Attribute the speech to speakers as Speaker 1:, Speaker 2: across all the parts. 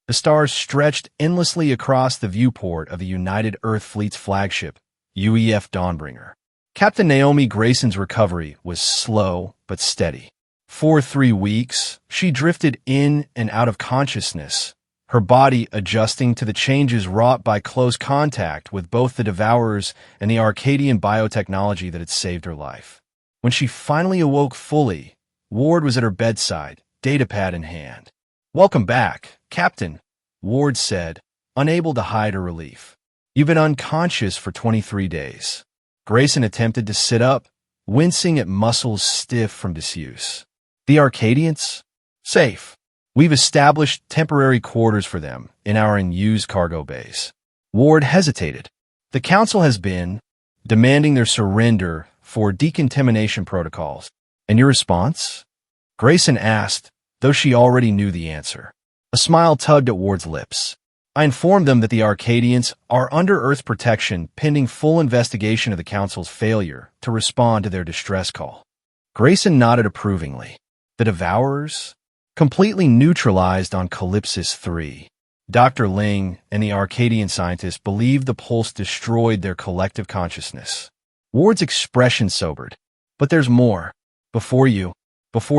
Speaker 1: The stars stretched endlessly across the viewport of the United Earth Fleet's flagship, UEF Dawnbringer. Captain Naomi Grayson's recovery was slow but steady. For 3 weeks, she drifted in and out of consciousness, her body adjusting to the changes wrought by close contact with both the Devourers and the Arcadian biotechnology that had saved her life. When she finally awoke fully, Ward was at her bedside, datapad in hand. "Welcome back, Captain," Ward said, unable to hide her relief. "You've been unconscious for 23 days. Grayson attempted to sit up, wincing at muscles stiff from disuse. "The Arcadians? Safe. We've established temporary quarters for them in our unused cargo base." Ward hesitated. "The Council has been demanding their surrender for decontamination protocols. And your response?" Grayson asked, though she already knew the answer. A smile tugged at Ward's lips. "I informed them that the Arcadians are under Earth protection pending full investigation of the Council's failure to respond to their distress call." Grayson nodded approvingly. "The Devourers?" "Completely neutralized on Calypsis 3. Dr. Ling and the Arcadian scientists believe the pulse destroyed their collective consciousness." Ward's expression sobered. "But there's more. Before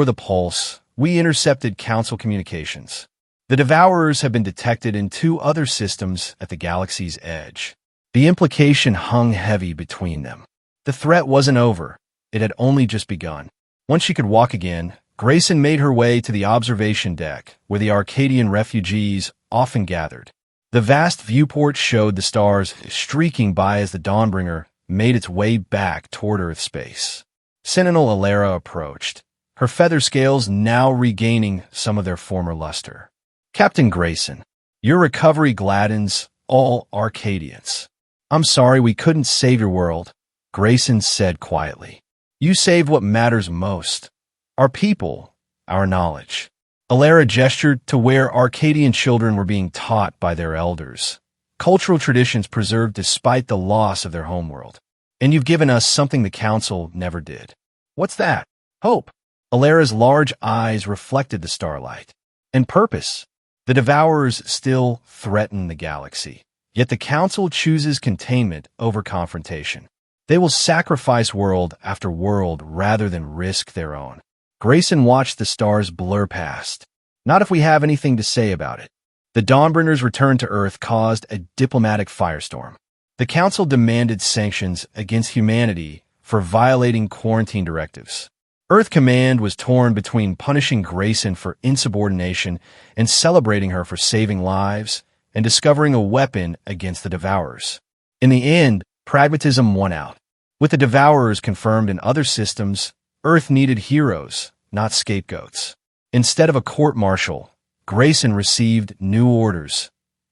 Speaker 1: the pulse, we intercepted Council communications. The Devourers have been detected in 2 other systems at the galaxy's edge." The implication hung heavy between them. The threat wasn't over. It had only just begun. Once she could walk again, Grayson made her way to the observation deck, where the Arcadian refugees often gathered. The vast viewport showed the stars streaking by as the Dawnbringer made its way back toward Earth space. Sentinel Alara approached, her feather scales now regaining some of their former luster. "Captain Grayson, your recovery gladdens all Arcadians." "I'm sorry we couldn't save your world," Grayson said quietly. "You saved what matters most. Our people, our knowledge." Alara gestured to where Arcadian children were being taught by their elders, cultural traditions preserved despite the loss of their homeworld. "And you've given us something the Council never did." "What's that?" "Hope." Alara's large eyes reflected the starlight. "And purpose. The Devourers still threaten the galaxy, yet the Council chooses containment over confrontation. They will sacrifice world after world rather than risk their own." Grayson watched the stars blur past. "Not if we have anything to say about it." The Dawnbringer's return to Earth caused a diplomatic firestorm. The Council demanded sanctions against humanity for violating quarantine directives. Earth Command was torn between punishing Grayson for insubordination and celebrating her for saving lives and discovering a weapon against the Devourers. In the end, pragmatism won out. With the Devourers confirmed in other systems, Earth needed heroes, not scapegoats. Instead of a court-martial, Grayson received new orders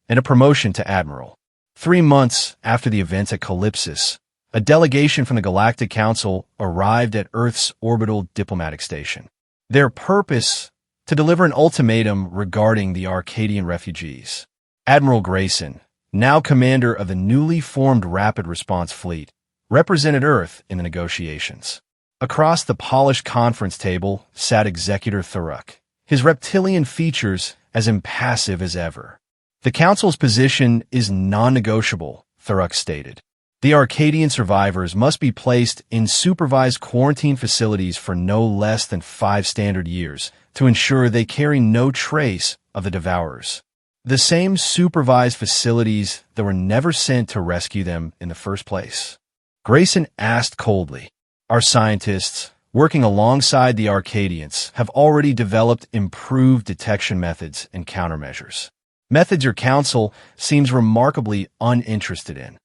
Speaker 1: and a promotion to Admiral. 3 months after the events at Calypsis, a delegation from the Galactic Council arrived at Earth's orbital diplomatic station. Their purpose, to deliver an ultimatum regarding the Arcadian refugees. Admiral Grayson, now commander of the newly formed Rapid Response Fleet, represented Earth in the negotiations. Across the polished conference table sat Executor Thuruk, his reptilian features as impassive as ever. "The Council's position is non-negotiable," Thuruk stated. "The Arcadian survivors must be placed in supervised quarantine facilities for no less than 5 standard years to ensure they carry no trace of the Devourers. The same supervised facilities that were never sent to rescue them in the first place." Grayson asked coldly, "Our scientists, working alongside the Arcadians, have already developed improved detection methods and countermeasures. Methods your Council seems remarkably uninterested in."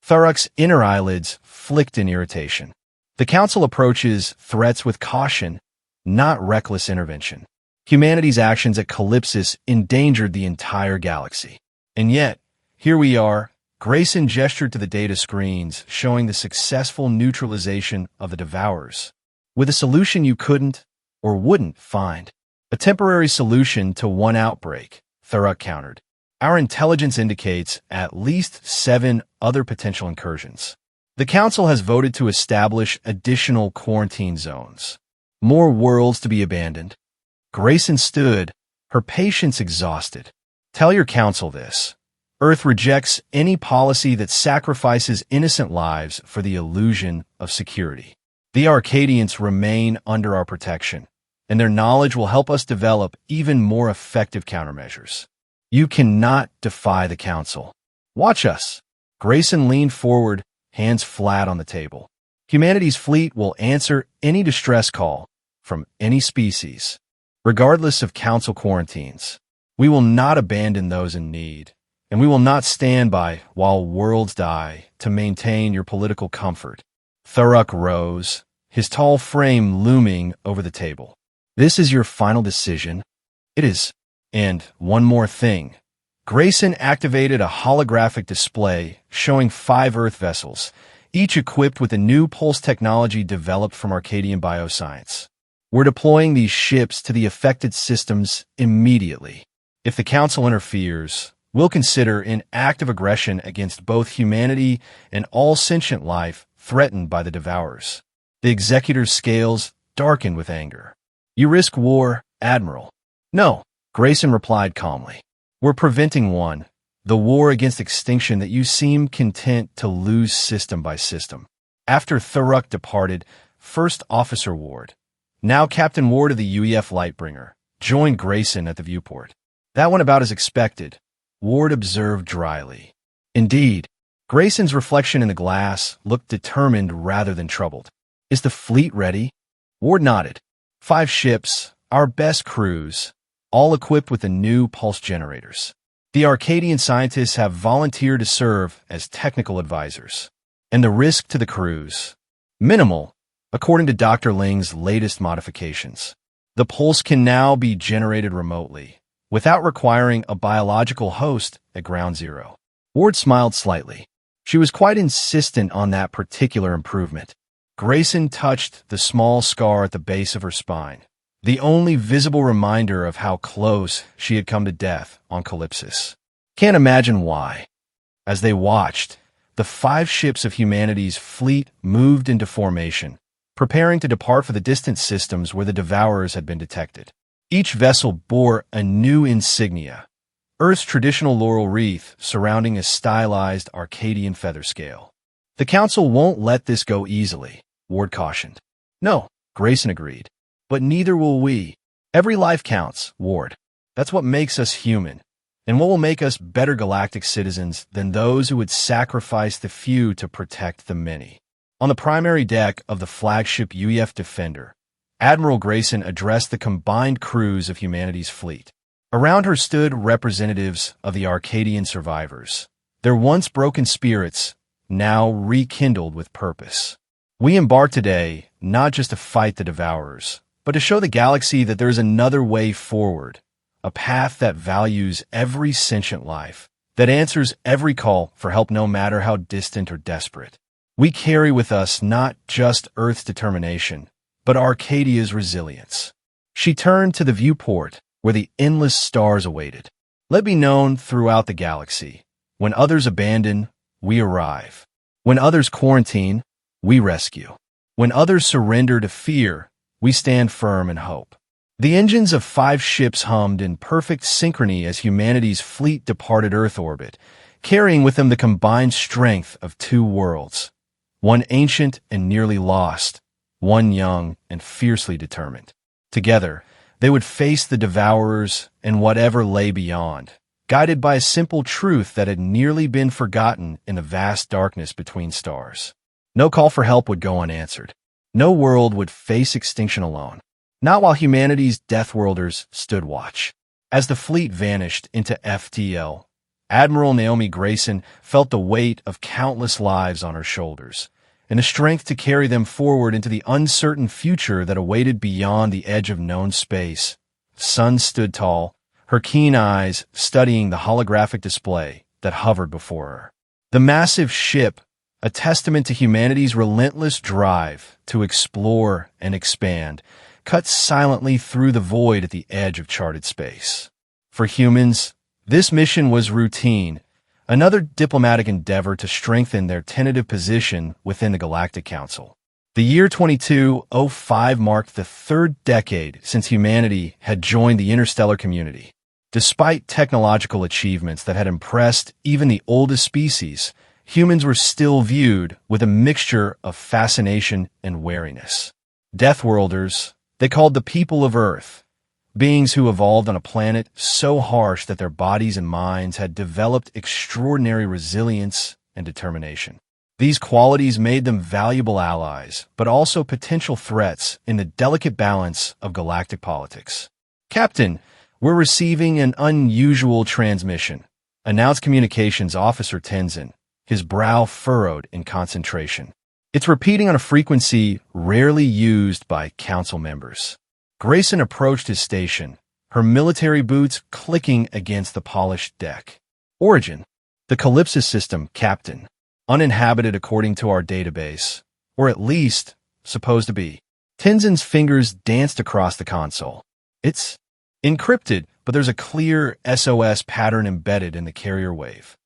Speaker 1: Thuruk's inner eyelids flicked in irritation. "The Council approaches threats with caution, not reckless intervention. Humanity's actions at Calypsis endangered the entire galaxy. And yet, here we are." Grayson gestured to the data screens showing the successful neutralization of the Devourers, with a solution you couldn't or wouldn't find. "A temporary solution to one outbreak," Thuruk countered. "Our intelligence indicates at least 7 other potential incursions. The Council has voted to establish additional quarantine zones. More worlds to be abandoned." Grayson stood, her patience exhausted. Tell your council this. Earth rejects any policy that sacrifices innocent lives for the illusion of security. The Arcadians remain under our protection, and their knowledge will help us develop even more effective countermeasures. You cannot defy the council. Watch us. Grayson leaned forward, hands flat on the table. Humanity's fleet will answer any distress call from any species, regardless of council quarantines. We will not abandon those in need, and we will not stand by while worlds die to maintain your political comfort. Thurrock rose, his tall frame looming over the table. This is your final decision? It is. And one more thing. Grayson activated a holographic display showing 5 Earth vessels, each equipped with a new pulse technology developed from Arcadian bioscience. We're deploying these ships to the affected systems immediately. If the Council interferes, we'll consider an act of aggression against both humanity and all sentient life threatened by the Devourers. The Executor's scales darkened with anger. You risk war, Admiral. No, Grayson replied calmly. We're preventing one, the war against extinction that you seem content to lose system by system. After Thurrock departed, First Officer Ward, now Captain Ward of the UEF Lightbringer, joined Grayson at the viewport. That went about as expected, Ward observed dryly. Indeed, Grayson's reflection in the glass looked determined rather than troubled. Is the fleet ready? Ward nodded. 5 ships, our best crews, all equipped with the new pulse generators. The Arcadian scientists have volunteered to serve as technical advisors. And the risk to the crews? Minimal, according to Dr. Ling's latest modifications. The pulse can now be generated remotely, without requiring a biological host at ground zero. Ward smiled slightly. She was quite insistent on that particular improvement. Grayson touched the small scar at the base of her spine, the only visible reminder of how close she had come to death on Calypsis. Can't imagine why. As they watched, the 5 ships of humanity's fleet moved into formation, preparing to depart for the distant systems where the Devourers had been detected. Each vessel bore a new insignia, Earth's traditional laurel wreath surrounding a stylized Arcadian feather scale. The Council won't let this go easily, Ward cautioned. No, Grayson agreed. But neither will we. Every life counts, Ward. That's what makes us human, and what will make us better galactic citizens than those who would sacrifice the few to protect the many. On the primary deck of the flagship UEF Defender, Admiral Grayson addressed the combined crews of humanity's fleet. Around her stood representatives of the Arcadian survivors, their once broken spirits now rekindled with purpose. We embark today not just to fight the Devourers, but to show the galaxy that there is another way forward, a path that values every sentient life, that answers every call for help no matter how distant or desperate. We carry with us not just Earth's determination, but Arcadia's resilience. She turned to the viewport where the endless stars awaited. Let be known throughout the galaxy, when others abandon, we arrive. When others quarantine, we rescue. When others surrender to fear, we stand firm in hope. The engines of 5 ships hummed in perfect synchrony as humanity's fleet departed Earth orbit, carrying with them the combined strength of 2 worlds, one ancient and nearly lost, one young and fiercely determined. Together, they would face the Devourers and whatever lay beyond, guided by a simple truth that had nearly been forgotten in the vast darkness between stars. No call for help would go unanswered. No world would face extinction alone, not while humanity's Deathworlders stood watch. As the fleet vanished into FTL, Admiral Naomi Grayson felt the weight of countless lives on her shoulders, and the strength to carry them forward into the uncertain future that awaited beyond the edge of known space. The sun stood tall, her keen eyes studying the holographic display that hovered before her. The massive ship, a testament to humanity's relentless drive to explore and expand, cut silently through the void at the edge of charted space. For humans, this mission was routine, another diplomatic endeavor to strengthen their tentative position within the Galactic Council. The year 2205 marked the 3rd decade since humanity had joined the interstellar community. Despite technological achievements that had impressed even the oldest species, humans were still viewed with a mixture of fascination and wariness. Deathworlders, they called the people of Earth, beings who evolved on a planet so harsh that their bodies and minds had developed extraordinary resilience and determination. These qualities made them valuable allies, but also potential threats in the delicate balance of galactic politics. "Captain, we're receiving an unusual transmission," announced Communications Officer Tenzin, his brow furrowed in concentration. "It's repeating on a frequency rarely used by council members." Grayson approached his station, her military boots clicking against the polished deck. "Origin: the Calypsis system, Captain. Uninhabited according to our database, or at least supposed to be." Tenzin's fingers danced across the console. "It's encrypted, but there's a clear SOS pattern embedded in the carrier wave."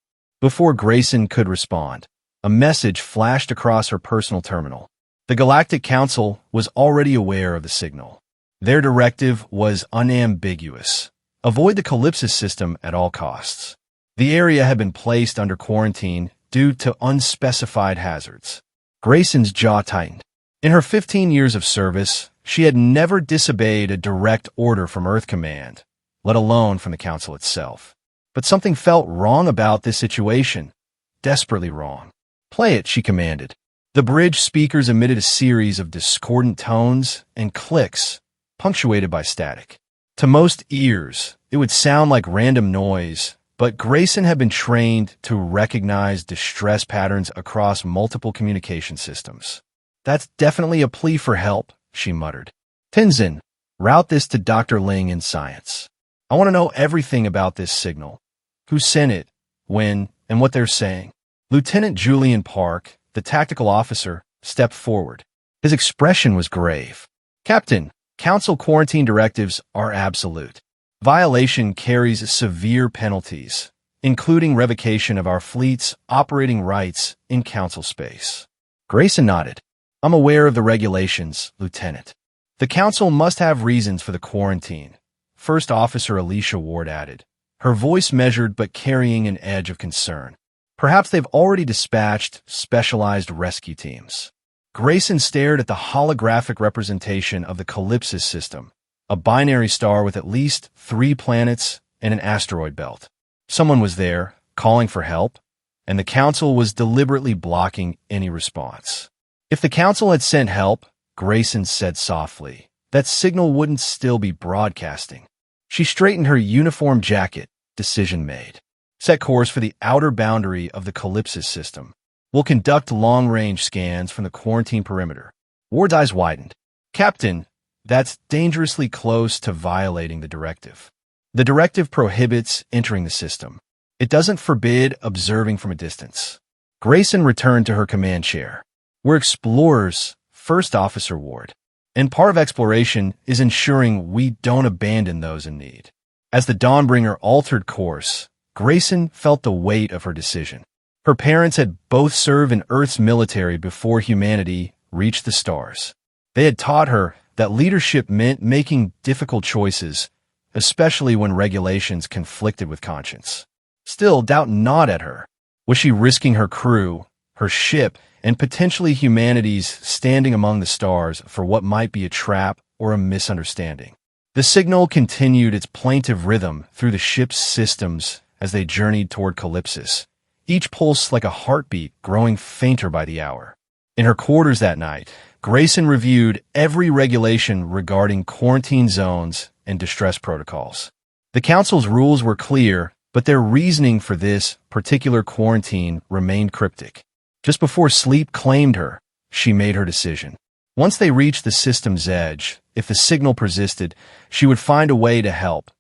Speaker 1: Before Grayson could respond, a message flashed across her personal terminal. The Galactic Council was already aware of the signal. Their directive was unambiguous: avoid the Calypsis system at all costs. The area had been placed under quarantine due to unspecified hazards. Grayson's jaw tightened. In her 15 years of service, she had never disobeyed a direct order from Earth Command, let alone from the Council itself. But something felt wrong about this situation. Desperately wrong. "Play it," she commanded. The bridge speakers emitted a series of discordant tones and clicks, punctuated by static. To most ears, it would sound like random noise, but Grayson had been trained to recognize distress patterns across multiple communication systems. "That's definitely a plea for help," she muttered. "Tenzin, route this to Dr. Ling in science. I want to know everything about this signal. Who sent it, when, and what they're saying." Lieutenant Julian Park, the tactical officer, stepped forward. His expression was grave. "Captain, Council quarantine directives are absolute. Violation carries severe penalties, including revocation of our fleet's operating rights in Council space." Grayson nodded. "I'm aware of the regulations, Lieutenant. The Council must have reasons for the quarantine," First Officer Alicia Ward added, her voice measured but carrying an edge of concern. "Perhaps they've already dispatched specialized rescue teams." Grayson stared at the holographic representation of the Calypsis system, a binary star with at least 3 planets and an asteroid belt. Someone was there, calling for help, and the Council was deliberately blocking any response. If the Council had sent help, Grayson said softly, that signal wouldn't still be broadcasting. She straightened her uniform jacket, decision made. "Set course for the outer boundary of the Calypsis system. We'll conduct long-range scans from the quarantine perimeter." Ward's eyes widened. "Captain, that's dangerously close to violating the directive. The directive prohibits entering the system. It doesn't forbid observing from a distance." Grayson returned to her command chair. "We're explorers, First Officer Ward, and part of exploration is ensuring we don't abandon those in need." As the Dawnbringer altered course, Grayson felt the weight of her decision. Her parents had both served in Earth's military before humanity reached the stars. They had taught her that leadership meant making difficult choices, especially when regulations conflicted with conscience. Still, doubt gnawed at her. Was she risking her crew, her ship, and potentially humanity's standing among the stars for what might be a trap or a misunderstanding? The signal continued its plaintive rhythm through the ship's systems as they journeyed toward Calypsis, each pulse like a heartbeat growing fainter by the hour. In her quarters that night, Grayson reviewed every regulation regarding quarantine zones and distress protocols. The Council's rules were clear, but their reasoning for this particular quarantine remained cryptic. Just before sleep claimed her, she made her decision. Once they reached the system's edge, if the signal persisted, she would find a way to help.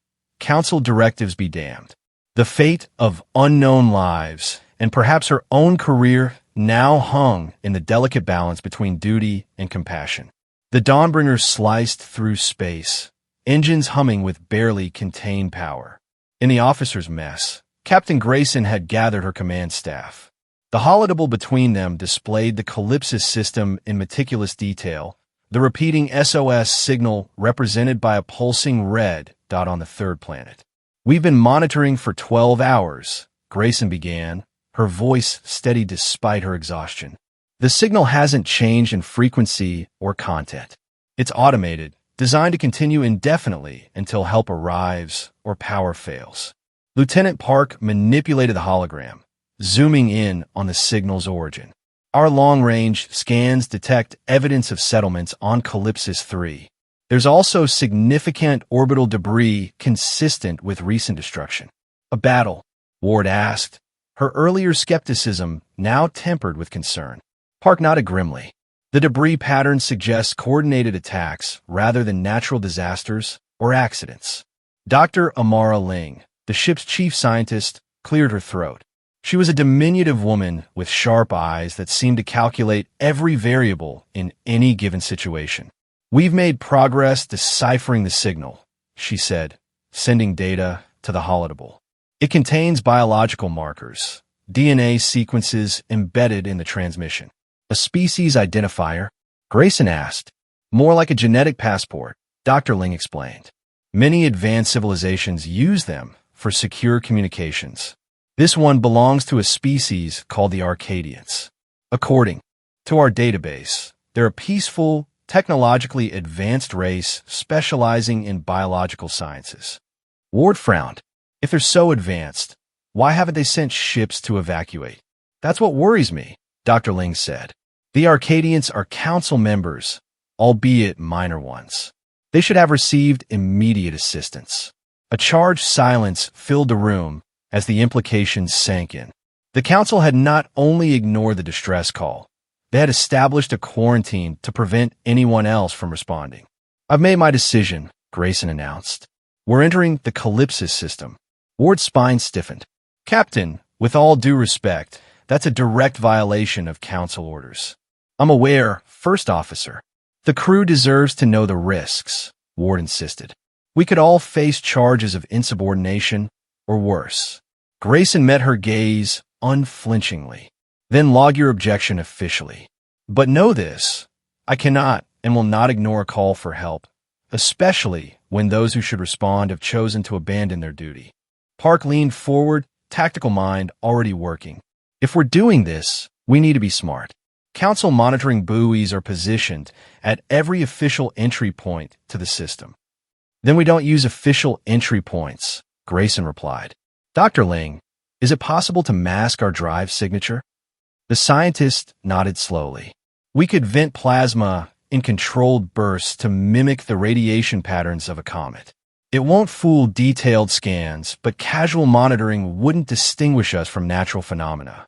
Speaker 1: Council directives be damned. The fate of unknown lives, and perhaps her own career, now hung in the delicate balance between duty and compassion. The Dawnbringer sliced through space, engines humming with barely contained power. In the officers' mess, Captain Grayson had gathered her command staff. The holodeck between them displayed the Calypsis system in meticulous detail, the repeating SOS signal represented by a pulsing red dot on the third planet. We've been monitoring for 12 hours, Grayson began, her voice steady despite her exhaustion. The signal hasn't changed in frequency or content. It's automated, designed to continue indefinitely until help arrives or power fails. Lieutenant Park manipulated the hologram, zooming in on the signal's origin. Our long-range scans detect evidence of settlements on Calypsis 3. There's also significant orbital debris consistent with recent destruction. A battle? Ward asked, her earlier skepticism now tempered with concern. Park nodded grimly. The debris pattern suggests coordinated attacks rather than natural disasters or accidents. Dr. Amara Ling, the ship's chief scientist, cleared her throat. She was a diminutive woman with sharp eyes that seemed to calculate every variable in any given situation. We've made progress deciphering the signal, she said, sending data to the holodable. It contains biological markers, DNA sequences embedded in the transmission. A species identifier? Grayson asked. More like a genetic passport, Dr. Ling explained. Many advanced civilizations use them for secure communications. This one belongs to a species called the Arcadians. According to our database, they're a peaceful, technologically advanced race specializing in biological sciences. Ward frowned. If they're so advanced, why haven't they sent ships to evacuate? That's what worries me, Dr. Ling said. The Arcadians are council members, albeit minor ones. They should have received immediate assistance. A charged silence filled the room as the implications sank in. The council had not only ignored the distress call, they had established a quarantine to prevent anyone else from responding. I've made my decision, Grayson announced. We're entering the Calypsis system. Ward's spine stiffened. Captain, with all due respect, that's a direct violation of council orders. I'm aware, First Officer. The crew deserves to know the risks, Ward insisted. We could all face charges of insubordination or worse. Grayson met her gaze unflinchingly. Then log your objection officially. But know this, I cannot and will not ignore a call for help, especially when those who should respond have chosen to abandon their duty. Park leaned forward, tactical mind already working. If we're doing this, we need to be smart. Council monitoring buoys are positioned at every official entry point to the system. Then we don't use official entry points, Grayson replied. Dr. Ling, is it possible to mask our drive signature? The scientist nodded slowly. We could vent plasma in controlled bursts to mimic the radiation patterns of a comet. It won't fool detailed scans, but casual monitoring wouldn't distinguish us from natural phenomena.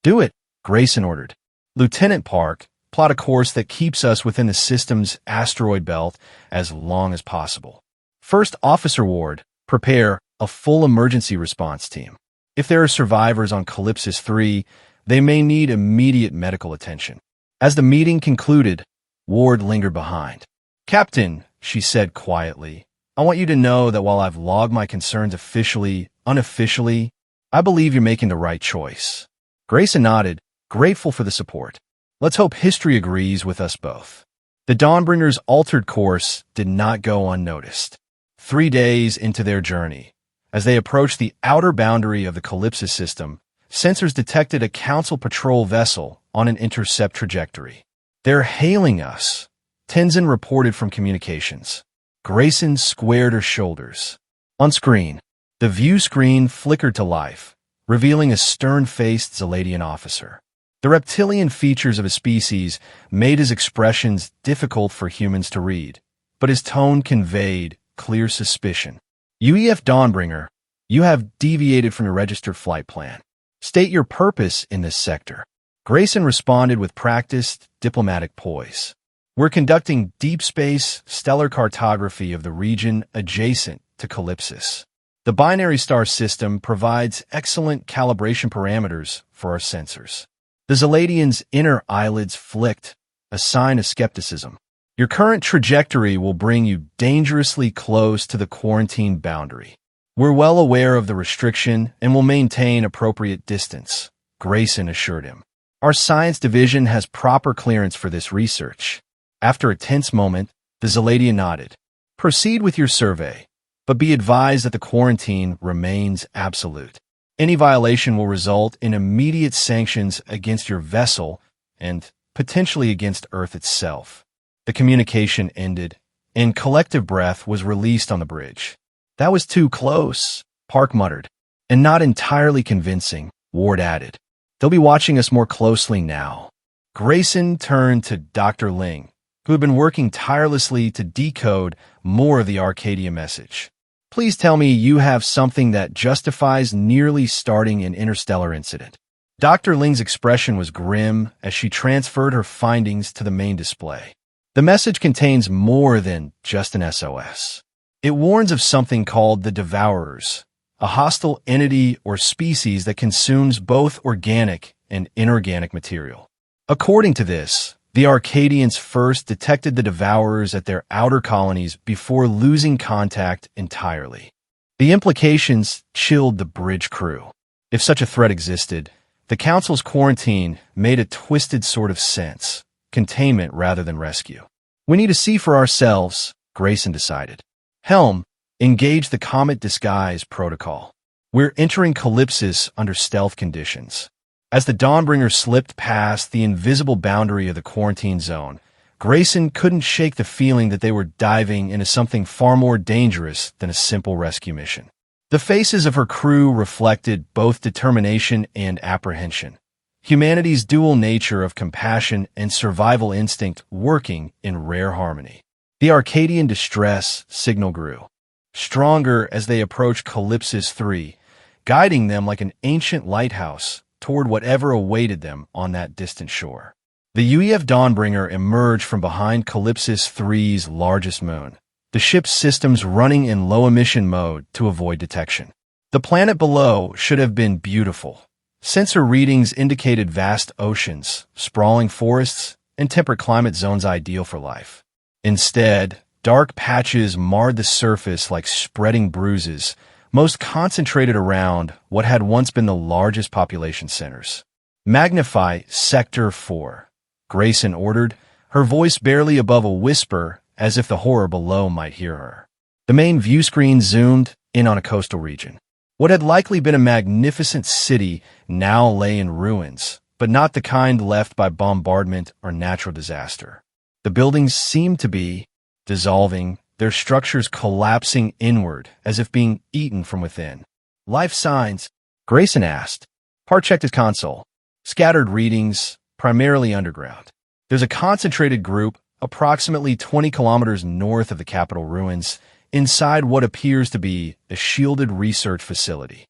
Speaker 1: Do it, Grayson ordered. Lieutenant Park, plot a course that keeps us within the system's asteroid belt as long as possible. First Officer Ward, prepare a full emergency response team. If there are survivors on Calypsis 3, they may need immediate medical attention. As the meeting concluded, Ward lingered behind. Captain, she said quietly, I want you to know that while I've logged my concerns unofficially, I believe you're making the right choice. Grayson nodded, grateful for the support. Let's hope history agrees with us both. The Dawnbringers' altered course did not go unnoticed. 3 days into their journey, as they approached the outer boundary of the Calypsis system, sensors detected a council patrol vessel on an intercept trajectory. They're hailing us, Tenzin reported from communications. Grayson squared her shoulders. On screen, the view screen flickered to life, revealing a stern-faced Zaladian officer. The reptilian features of his species made his expressions difficult for humans to read, but his tone conveyed clear suspicion. UEF Dawnbringer, you have deviated from your registered flight plan. State your purpose in this sector. Grayson responded with practiced, diplomatic poise. We're conducting deep space stellar cartography of the region adjacent to Calypsis. The binary star system provides excellent calibration parameters for our sensors. The Zaladian's inner eyelids flicked, a sign of skepticism. Your current trajectory will bring you dangerously close to the quarantine boundary. We're well aware of the restriction and will maintain appropriate distance, Grayson assured him. Our science division has proper clearance for this research. After a tense moment, the Zaladian nodded. Proceed with your survey. but be advised that the quarantine remains absolute. Any violation will result in immediate sanctions against your vessel and potentially against Earth itself. The communication ended, and collective breath was released on the bridge. That was too close, Park muttered. And not entirely convincing, Ward added. They'll be watching us more closely now. Grayson turned to Dr. Ling, who had been working tirelessly to decode more of the Arcadia message. Please tell me you have something that justifies nearly starting an interstellar incident. Dr. Ling's expression was grim as she transferred her findings to the main display. The message contains more than just an SOS. It warns of something called the Devourers, a hostile entity or species that consumes both organic and inorganic material. According to this, the Arcadians first detected the Devourers at their outer colonies before losing contact entirely. The implications chilled the bridge crew. If such a threat existed, the Council's quarantine made a twisted sort of sense, containment rather than rescue. We need to see for ourselves, Grayson decided. Helm, engage the Comet Disguise Protocol. We're entering Calypsis under stealth conditions. As the Dawnbringer slipped past the invisible boundary of the quarantine zone, Grayson couldn't shake the feeling that they were diving into something far more dangerous than a simple rescue mission. The faces of her crew reflected both determination and apprehension, humanity's dual nature of compassion and survival instinct working in rare harmony. The Arcadian distress signal grew, stronger as they approached Calypsis 3, guiding them like an ancient lighthouse toward whatever awaited them on that distant shore. The UEF Dawnbringer emerged from behind Calypsis 3's largest moon, the ship's systems running in low-emission mode to avoid detection. The planet below should have been beautiful. Sensor readings indicated vast oceans, sprawling forests, and temperate climate zones ideal for life. Instead, dark patches marred the surface like spreading bruises, most concentrated around what had once been the largest population centers. Magnify Sector 4, Grayson ordered, her voice barely above a whisper as if the horror below might hear her. The main view screen zoomed in on a coastal region. What had likely been a magnificent city now lay in ruins, but not the kind left by bombardment or natural disaster. The buildings seemed to be dissolving, their structures collapsing inward as if being eaten from within. Life signs? Grayson asked. Hart checked his console. Scattered readings, primarily underground. There's a concentrated group approximately 20 kilometers north of the capital ruins, inside what appears to be a shielded research facility.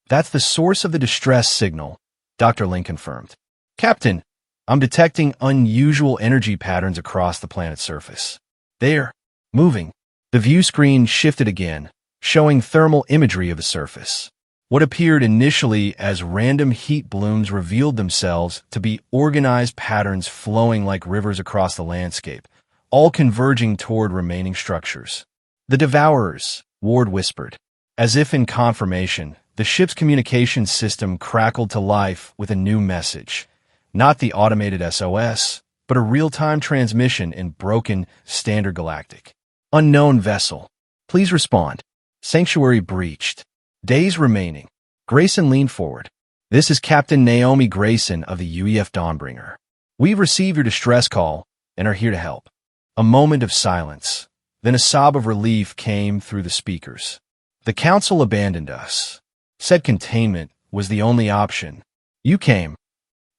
Speaker 1: That's the source of the distress signal, Dr. Ling confirmed. Captain, I'm detecting unusual energy patterns across the planet's surface. They're moving. The view screen shifted again, showing thermal imagery of the surface. What appeared initially as random heat blooms revealed themselves to be organized patterns flowing like rivers across the landscape, all converging toward remaining structures. The Devourers, Ward whispered. As if in confirmation, the ship's communications system crackled to life with a new message. Not the automated SOS, but a real-time transmission in broken Standard Galactic. Unknown vessel. Please respond. Sanctuary breached. Days remaining. Grayson leaned forward. This is Captain Naomi Grayson of the UEF Dawnbringer. We've received your distress call and are here to help. A moment of silence. Then a sob of relief came through the speakers. The Council abandoned us. Said containment was the only option. You came.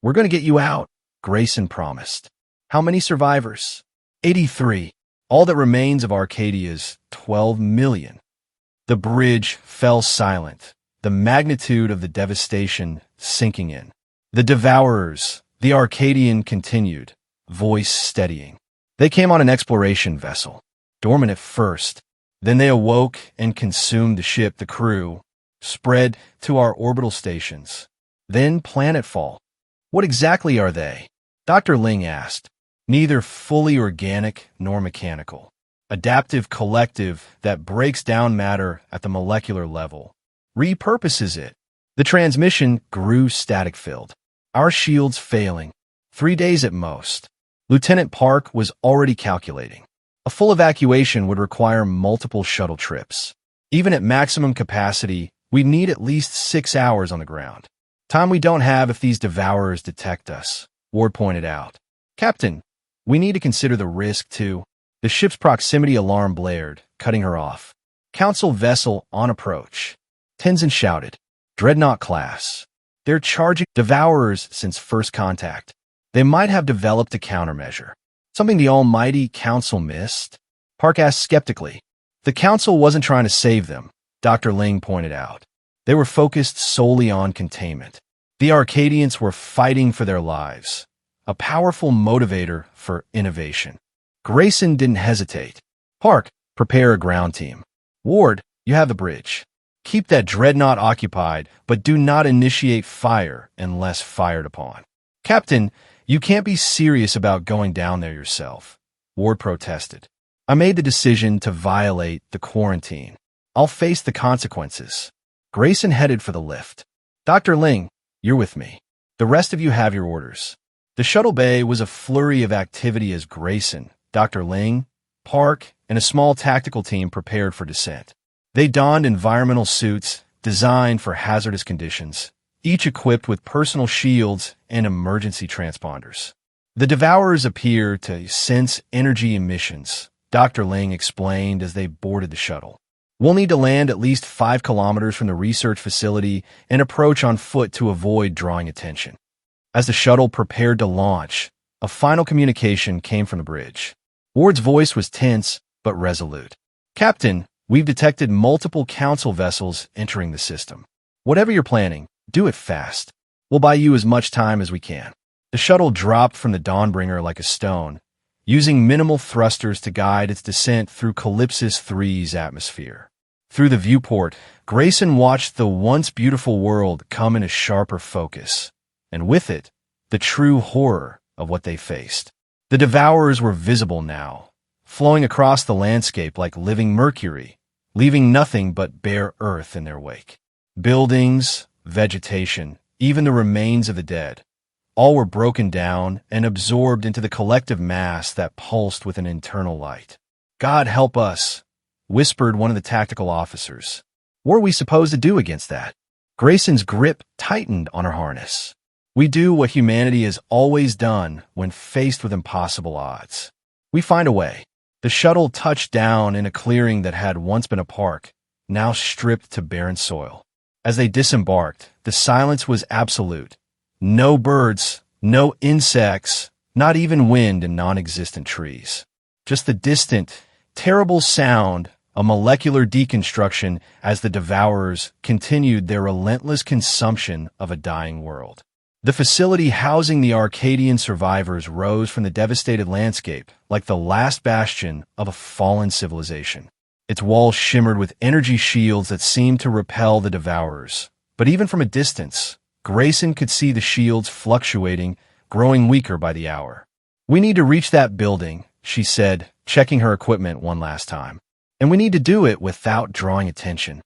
Speaker 1: We're going to get you out, Grayson promised. How many survivors? 83. All that remains of Arcadia's 12 million. The bridge fell silent, the magnitude of the devastation sinking in. The Devourers, the Arcadian continued, voice steadying. They came on an exploration vessel, dormant at first. Then they awoke and consumed the ship, the crew, spread to our orbital stations. Then planetfall. What exactly are they? Dr. Ling asked. Neither fully organic nor mechanical. Adaptive collective that breaks down matter at the molecular level, repurposes it. The transmission grew static-filled. Our shields failing. 3 days at most. Lieutenant Park was already calculating. A full evacuation would require multiple shuttle trips. Even at maximum capacity, we need at least 6 hours on the ground. Time we don't have if these devourers detect us, Ward pointed out. Captain, we need to consider the risk, too. The ship's proximity alarm blared, cutting her off. Council vessel on approach. Tenzin shouted. Dreadnought class. They're charging devourers since first contact. They might have developed a countermeasure. Something the almighty Council missed? Park asked skeptically. The Council wasn't trying to save them, Dr. Ling pointed out. They were focused solely on containment. The Arcadians were fighting for their lives, a powerful motivator for innovation. Grayson didn't hesitate. Park, prepare a ground team. Ward, you have the bridge. Keep that dreadnought occupied, but do not initiate fire unless fired upon. Captain, you can't be serious about going down there yourself, Ward protested. I made the decision to violate the quarantine. I'll face the consequences. Grayson headed for the lift. Dr. Ling, you're with me. The rest of you have your orders. The shuttle bay was a flurry of activity as Grayson, Dr. Ling, Park, and a small tactical team prepared for descent. They donned environmental suits designed for hazardous conditions, each equipped with personal shields and emergency transponders. The devourers appear to sense energy emissions, Dr. Ling explained as they boarded the shuttle. We'll need to land at least 5 kilometers from the research facility and approach on foot to avoid drawing attention. As the shuttle prepared to launch, a final communication came from the bridge. Ward's voice was tense but resolute. Captain, we've detected multiple Council vessels entering the system. Whatever you're planning, do it fast. We'll buy you as much time as we can. The shuttle dropped from the Dawnbringer like a stone, using minimal thrusters to guide its descent through Calypsis 3's atmosphere. Through the viewport, Grayson watched the once beautiful world come into sharper focus, and with it, the true horror of what they faced. The devourers were visible now, flowing across the landscape like living mercury, leaving nothing but bare earth in their wake. Buildings, vegetation, even the remains of the dead, all were broken down and absorbed into the collective mass that pulsed with an internal light. God help us, whispered one of the tactical officers. What are we supposed to do against that? Grayson's grip tightened on her harness. We do what humanity has always done when faced with impossible odds. We find a way. The shuttle touched down in a clearing that had once been a park, now stripped to barren soil. As they disembarked, the silence was absolute. No birds, no insects, not even wind in non-existent trees. Just the distant, terrible sound of molecular deconstruction as the devourers continued their relentless consumption of a dying world. The facility housing the Arcadian survivors rose from the devastated landscape like the last bastion of a fallen civilization. Its walls shimmered with energy shields that seemed to repel the devourers. But even from a distance, Grayson could see the shields fluctuating, growing weaker by the hour. We need to reach that building, she said, checking her equipment one last time. And we need to do it without drawing attention.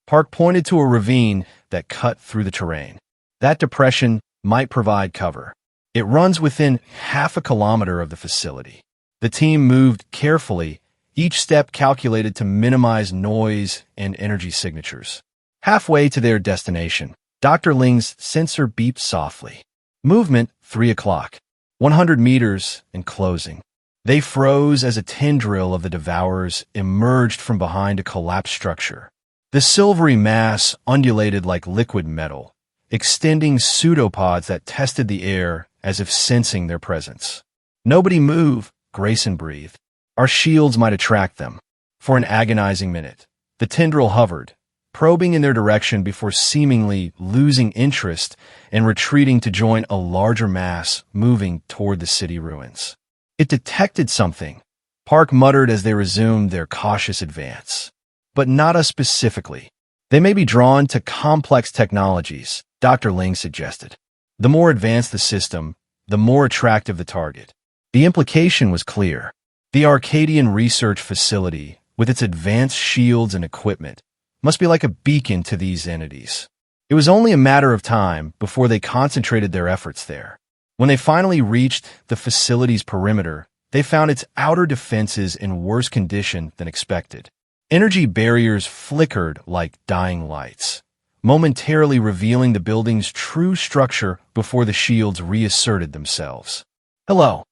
Speaker 1: Park pointed to a ravine that cut through the terrain. That depression might provide cover. It runs within half a kilometer of the facility. The team moved carefully, each step calculated to minimize noise and energy signatures. Halfway to their destination, Dr. Ling's sensor beeped softly. Movement, 3 o'clock. 100 meters and closing. They froze as a tendril of the devourers emerged from behind a collapsed structure. The silvery mass undulated like liquid metal, extending pseudopods that tested the air as if sensing their presence. Nobody move, Grayson breathed. Our shields might attract them. For an agonizing minute, the tendril hovered, probing in their direction before seemingly losing interest and retreating to join a larger mass moving toward the city ruins. It detected something, Park muttered as they resumed their cautious advance. But not us specifically. They may be drawn to complex technologies, Dr. Ling suggested. The more advanced the system, the more attractive the target. The implication was clear. The Arcadian research facility, with its advanced shields and equipment, must be like a beacon to these entities. It was only a matter of time before they concentrated their efforts there. When they finally reached the facility's perimeter, they found its outer defenses in worse condition than expected. Energy barriers flickered like dying lights, momentarily revealing the building's true structure before the shields reasserted themselves. "Hello,"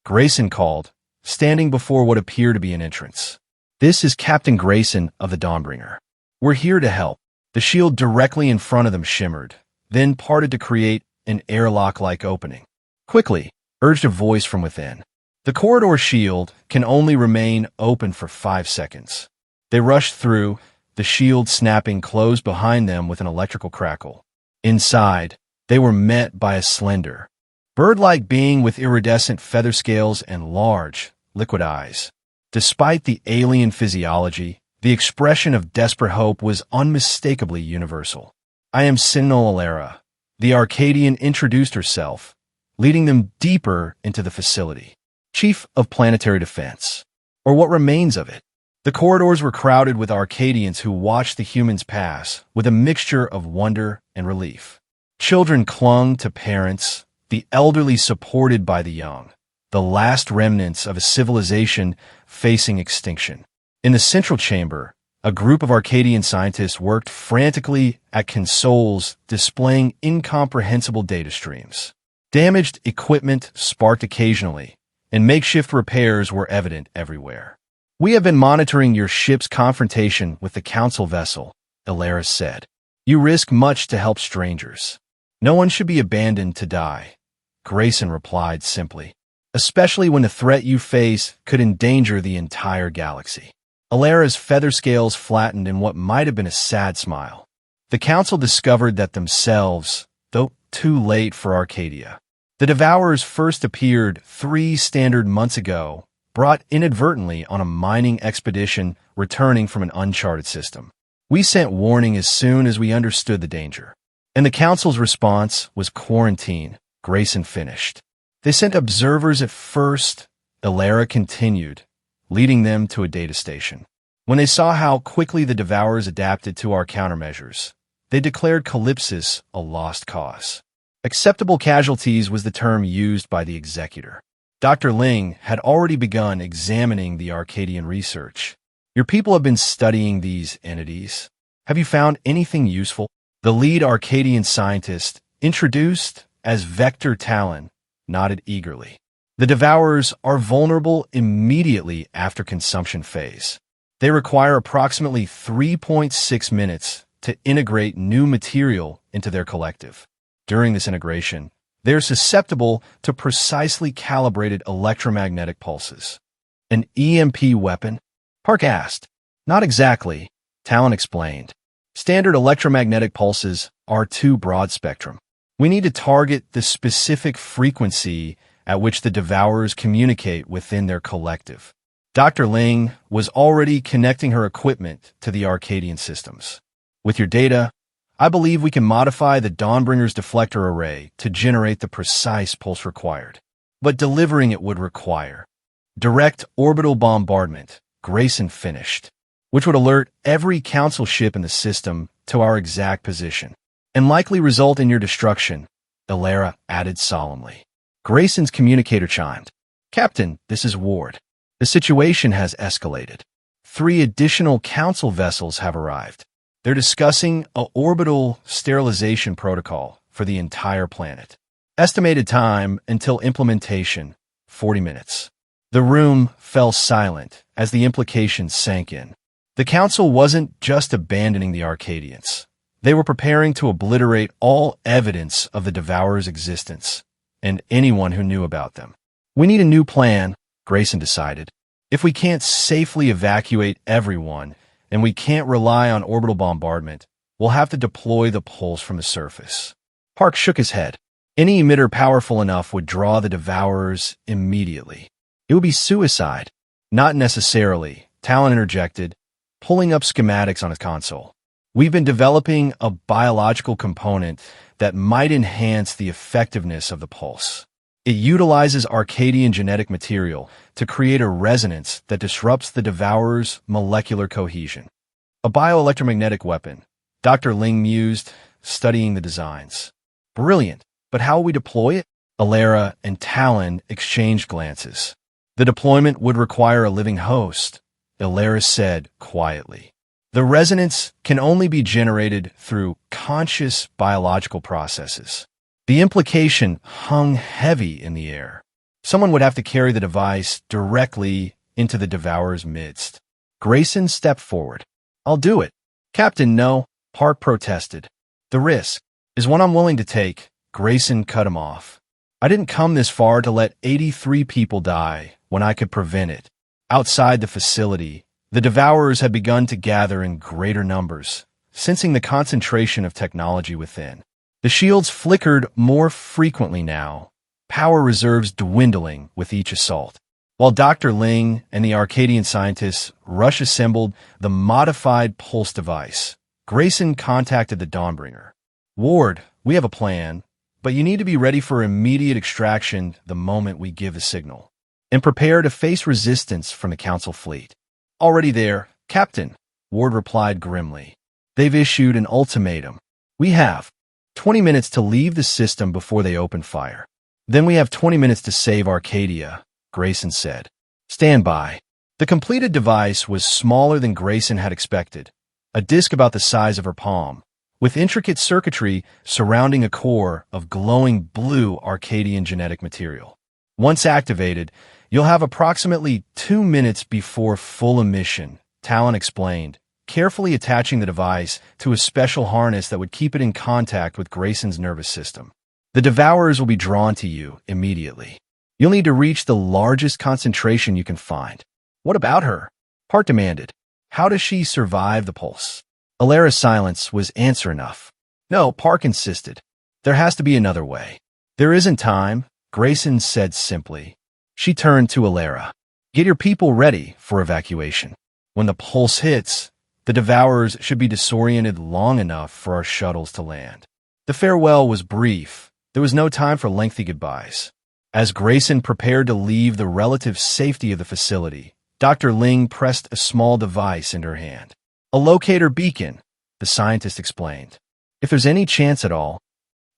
Speaker 1: Grayson called, standing before what appeared to be an entrance. "This is Captain Grayson of the Dawnbringer. We're here to help." The shield directly in front of them shimmered, then parted to create an airlock-like opening. "Quickly," urged a voice from within. "The corridor shield can only remain open for 5 seconds." They rushed through, the shield snapping closed behind them with an electrical crackle. Inside, they were met by a slender, bird-like being with iridescent feather scales and large, liquid eyes. Despite the alien physiology, the expression of desperate hope was unmistakably universal. "I am Sentinel Alara," the Arcadian introduced herself, leading them deeper into the facility. "Chief of Planetary Defense, or what remains of it." The corridors were crowded with Arcadians who watched the humans pass with a mixture of wonder and relief. Children clung to parents, the elderly supported by the young, the last remnants of a civilization facing extinction. In the central chamber, a group of Arcadian scientists worked frantically at consoles displaying incomprehensible data streams. Damaged equipment sparked occasionally, and makeshift repairs were evident everywhere. "We have been monitoring your ship's confrontation with the Council vessel," Alara said. "You risk much to help strangers. No one should be abandoned to die," Grayson replied simply, "especially when the threat you face could endanger the entire galaxy." Alara's feather scales flattened in what might have been a sad smile. The Council discovered that themselves, though too late for Arcadia. The Devourers first appeared 3 standard months ago, brought inadvertently on a mining expedition returning from an uncharted system. "We sent warning as soon as we understood the danger. And the Council's response was quarantine," Grayson finished. "They sent observers at first," Alara continued, leading them to a data station. "When they saw how quickly the Devourers adapted to our countermeasures, they declared Calypsis a lost cause. Acceptable casualties was the term used by the executor. Dr. Ling had already begun examining the Arcadian research. Your people have been studying these entities. Have you found anything useful? The lead Arcadian scientist, introduced as Vector Talon, nodded eagerly. The Devourers are vulnerable immediately after consumption phase. They require approximately 3.6 minutes to integrate new material into their collective. During this integration, they're susceptible to precisely calibrated electromagnetic pulses. An EMP weapon? Park asked. Not exactly, Talon explained. Standard electromagnetic pulses are too broad spectrum. We need to target the specific frequency at which the Devourers communicate within their collective. Dr. Ling was already connecting her equipment to the Arcadian systems. With your data, I believe we can modify the Dawnbringer's deflector array to generate the precise pulse required. But delivering it would require direct orbital bombardment, Grayson finished, which would alert every Council ship in the system to our exact position, and likely result in your destruction, Alara added solemnly. Grayson's communicator chimed. Captain, this is Ward. The situation has escalated. 3 additional Council vessels have arrived. They're discussing an orbital sterilization protocol for the entire planet. Estimated time until implementation, 40 minutes. The room fell silent as the implications sank in. The Council wasn't just abandoning the Arcadians. They were preparing to obliterate all evidence of the Devourer's existence and anyone who knew about them. We need a new plan, Grayson decided. If we can't safely evacuate everyone, and we can't rely on orbital bombardment, we'll have to deploy the pulse from the surface. Park shook his head. Any emitter powerful enough would draw the Devourers immediately. It would be suicide. Not necessarily, Talon interjected, pulling up schematics on his console. We've been developing a biological component that might enhance the effectiveness of the pulse. It utilizes Arcadian genetic material to create a resonance that disrupts the Devourer's molecular cohesion. A bioelectromagnetic weapon, Dr. Ling mused, studying the designs. Brilliant, but how will we deploy it? Alara and Talon exchanged glances. The deployment would require a living host, Ilaris said quietly. The resonance can only be generated through conscious biological processes. The implication hung heavy in the air. Someone would have to carry the device directly into the Devourer's midst. Grayson stepped forward. I'll do it. Captain, no, Park protested. The risk is one I'm willing to take. Grayson cut him off. I didn't come this far to let 83 people die when I could prevent it. Outside the facility, the Devourers had begun to gather in greater numbers, sensing the concentration of technology within. The shields flickered more frequently now, power reserves dwindling with each assault. While Dr. Ling and the Arcadian scientists rush-assembled the modified pulse device, Grayson contacted the Dawnbringer. Ward, we have a plan, but you need to be ready for immediate extraction the moment we give the signal, and prepare to face resistance from the Council fleet. Already there, Captain, Ward replied grimly. They've issued an ultimatum. We have 20 minutes to leave the system before they open fire. Then we have 20 minutes to save Arcadia, Grayson said. Stand by. The completed device was smaller than Grayson had expected, a disk about the size of her palm, with intricate circuitry surrounding a core of glowing blue Arcadian genetic material. Once activated, you'll have approximately 2 minutes before full emission, Talon explained, carefully attaching the device to a special harness that would keep it in contact with Grayson's nervous system. The Devourers will be drawn to you immediately. You'll need to reach the largest concentration you can find. What about her? Park demanded. How does she survive the pulse? Ilara's silence was answer enough. No, Park insisted. There has to be another way. There isn't time, Grayson said simply. She turned to Ilara. Get your people ready for evacuation. When the pulse hits, the Devourers should be disoriented long enough for our shuttles to land. The farewell was brief. There was no time for lengthy goodbyes. As Grayson prepared to leave the relative safety of the facility, Dr. Ling pressed a small device in her hand. A locator beacon, the scientist explained. If there's any chance at all.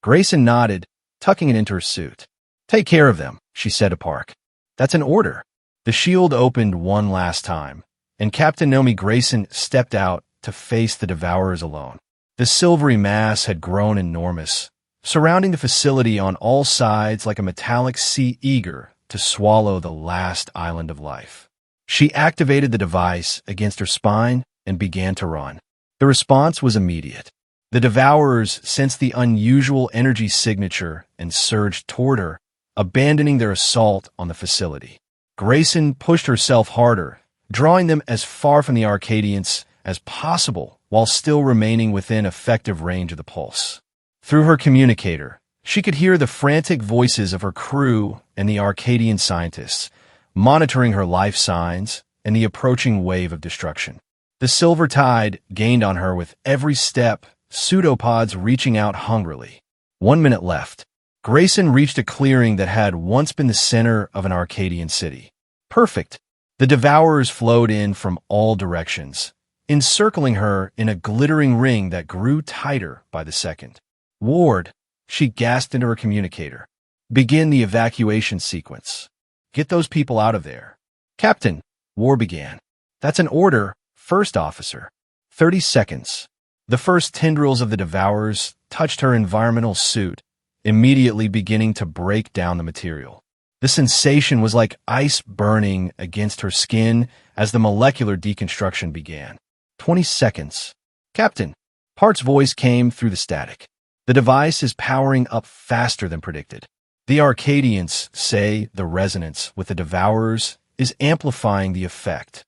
Speaker 1: Grayson nodded, tucking it into her suit. Take care of them, she said to Park. That's an order. The shield opened one last time, and Captain Naomi Grayson stepped out to face the Devourers alone. The silvery mass had grown enormous, surrounding the facility on all sides like a metallic sea eager to swallow the last island of life. She activated the device against her spine and began to run. The response was immediate. The Devourers sensed the unusual energy signature and surged toward her, abandoning their assault on the facility. Grayson pushed herself harder, drawing them as far from the Arcadians as possible while still remaining within effective range of the pulse. Through her communicator, she could hear the frantic voices of her crew and the Arcadian scientists, monitoring her life signs and the approaching wave of destruction. The silver tide gained on her with every step, pseudopods reaching out hungrily. 1 minute left. Grayson reached a clearing that had once been the center of an Arcadian city. Perfect. The Devourers flowed in from all directions, encircling her in a glittering ring that grew tighter by the second. Ward, she gasped into her communicator. Begin the evacuation sequence. Get those people out of there. Captain, Ward began. That's an order, First Officer. 30 seconds. The first tendrils of the Devourers touched her environmental suit, immediately beginning to break down the material. The sensation was like ice burning against her skin as the molecular deconstruction began. 20 seconds. Captain, Park's voice came through the static. The device is powering up faster than predicted. The Arcadians say the resonance with the Devourers is amplifying the effect.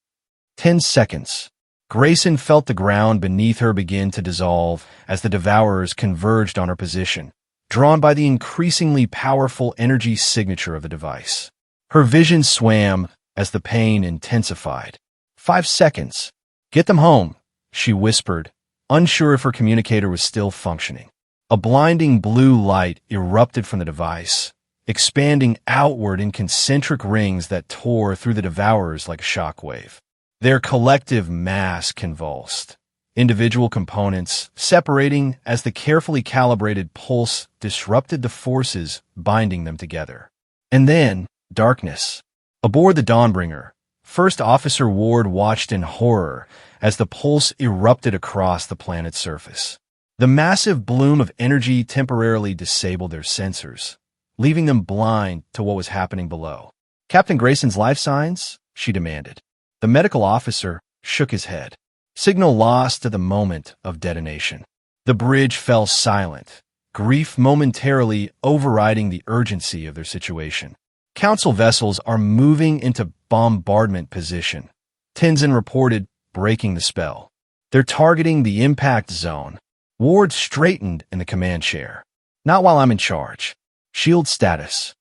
Speaker 1: 10 seconds. Grayson felt the ground beneath her begin to dissolve as the Devourers converged on her position, drawn by the increasingly powerful energy signature of the device. Her vision swam as the pain intensified. 5 seconds. Get them home, she whispered, unsure if her communicator was still functioning. A blinding blue light erupted from the device, expanding outward in concentric rings that tore through the Devourers like a shockwave. Their collective mass convulsed, individual components separating as the carefully calibrated pulse disrupted the forces binding them together. And then, darkness. Aboard the Dawnbringer, First Officer Ward watched in horror as the pulse erupted across the planet's surface. The massive bloom of energy temporarily disabled their sensors, leaving them blind to what was happening below. "Captain Grayson's life signs?" she demanded. The medical officer shook his head. Signal lost at the moment of detonation. The bridge fell silent, grief momentarily overriding the urgency of their situation. "Council vessels are moving into bombardment position," Tenzin reported, breaking the spell. "They're targeting the impact zone." Ward straightened in the command chair. "Not while I'm in charge. Shield status.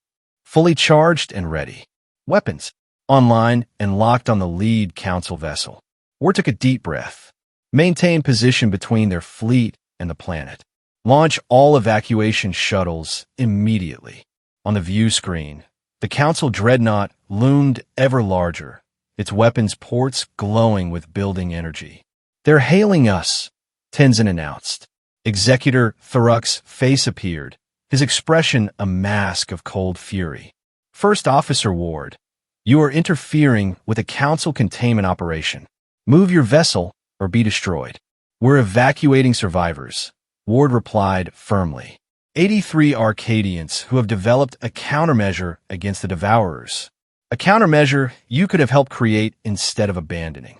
Speaker 1: Fully charged and ready. Weapons online and locked on the lead council vessel." Ward took a deep breath. "Maintain position between their fleet and the planet. Launch all evacuation shuttles immediately." On the view screen, the council dreadnought loomed ever larger, its weapons ports glowing with building energy. "They're hailing us," Tenzin announced. Executor Thuruk's face appeared, his expression a mask of cold fury. "First Officer Ward, you are interfering with a council containment operation. Move your vessel or be destroyed." "We're evacuating survivors," Ward replied firmly. 83 Arcadians who have developed a countermeasure against the Devourers. A countermeasure you could have helped create instead of abandoning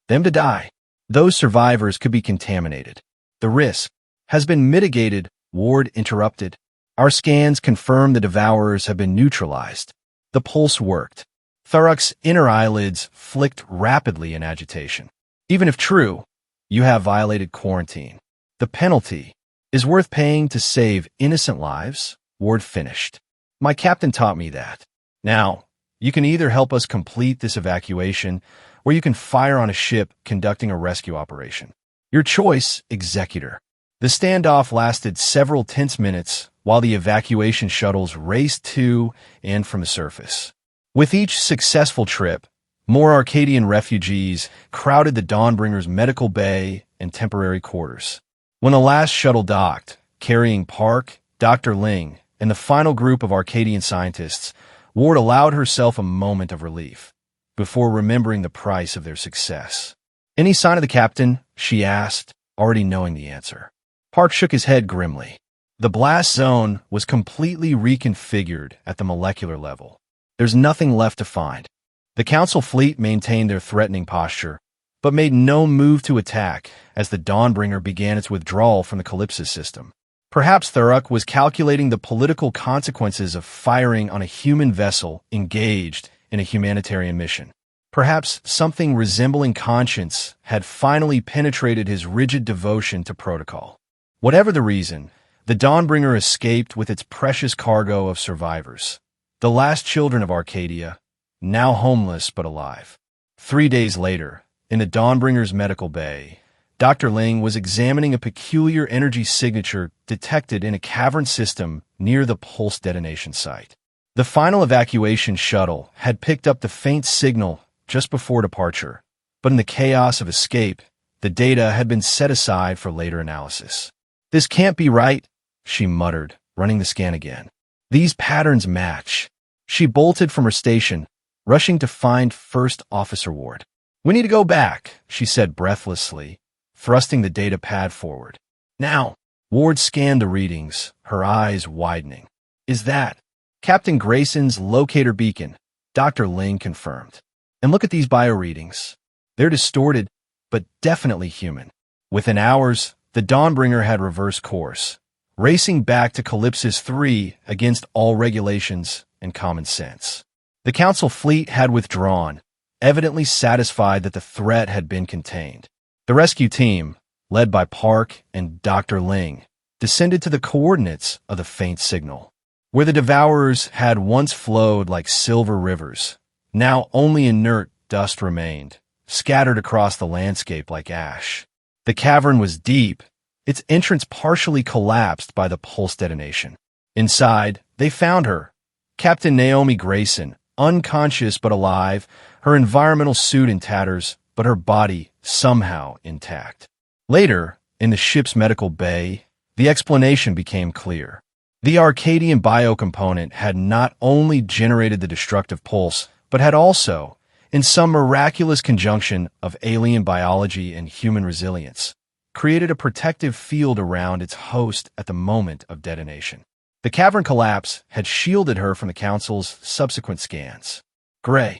Speaker 1: them to die. Those survivors could be contaminated. The risk has been mitigated, Ward interrupted. Our scans confirm the Devourers have been neutralized. The pulse worked. Thuruk's inner eyelids flicked rapidly in agitation. "Even if true, you have violated quarantine. The penalty is worth paying to save innocent lives," Ward finished. "My captain taught me that. Now, you can either help us complete this evacuation, or you can fire on a ship conducting a rescue operation. Your choice, Executor." The standoff lasted several tense minutes while the evacuation shuttles raced to and from the surface. With each successful trip, more Arcadian refugees crowded the Dawnbringer's medical bay and temporary quarters. When the last shuttle docked, carrying Park, Dr. Ling, and the final group of Arcadian scientists, Ward allowed herself a moment of relief before remembering the price of their success. "Any sign of the captain?" she asked, already knowing the answer. Park shook his head grimly. The blast zone was completely reconfigured at the molecular level. There's nothing left to find. The Council fleet maintained their threatening posture, but made no move to attack as the Dawnbringer began its withdrawal from the Calypsis system. Perhaps Thuruk was calculating the political consequences of firing on a human vessel engaged in a humanitarian mission. Perhaps something resembling conscience had finally penetrated his rigid devotion to protocol. Whatever the reason, the Dawnbringer escaped with its precious cargo of survivors, the last children of Arcadia, now homeless but alive. 3 days later, in the Dawnbringer's medical bay, Dr. Ling was examining a peculiar energy signature detected in a cavern system near the pulse detonation site. The final evacuation shuttle had picked up the faint signal just before departure, but in the chaos of escape, the data had been set aside for later analysis. "This can't be right," she muttered, running the scan again. "These patterns match." She bolted from her station, rushing to find First Officer Ward. "We need to go back," she said breathlessly, thrusting the data pad forward. "Now." Ward scanned the readings, her eyes widening. "Is that Captain Grayson's locator beacon?" Dr. Ling confirmed. "And look at these bioreadings. They're distorted, but definitely human." Within hours, the Dawnbringer had reversed course, racing back to Calypsis 3 against all regulations and common sense. The Council fleet had withdrawn, evidently satisfied that the threat had been contained. The rescue team, led by Park and Dr. Ling, descended to the coordinates of the faint signal. Where the Devourers had once flowed like silver rivers, now only inert dust remained, scattered across the landscape like ash. The cavern was deep, its entrance partially collapsed by the pulse detonation. Inside, they found her, Captain Naomi Grayson, unconscious but alive, her environmental suit in tatters, but her body somehow intact. Later, in the ship's medical bay, the explanation became clear. The Arcadian biocomponent had not only generated the destructive pulse, but had also, in some miraculous conjunction of alien biology and human resilience, created a protective field around its host at the moment of detonation. The cavern collapse had shielded her from the Council's subsequent scans. Gray,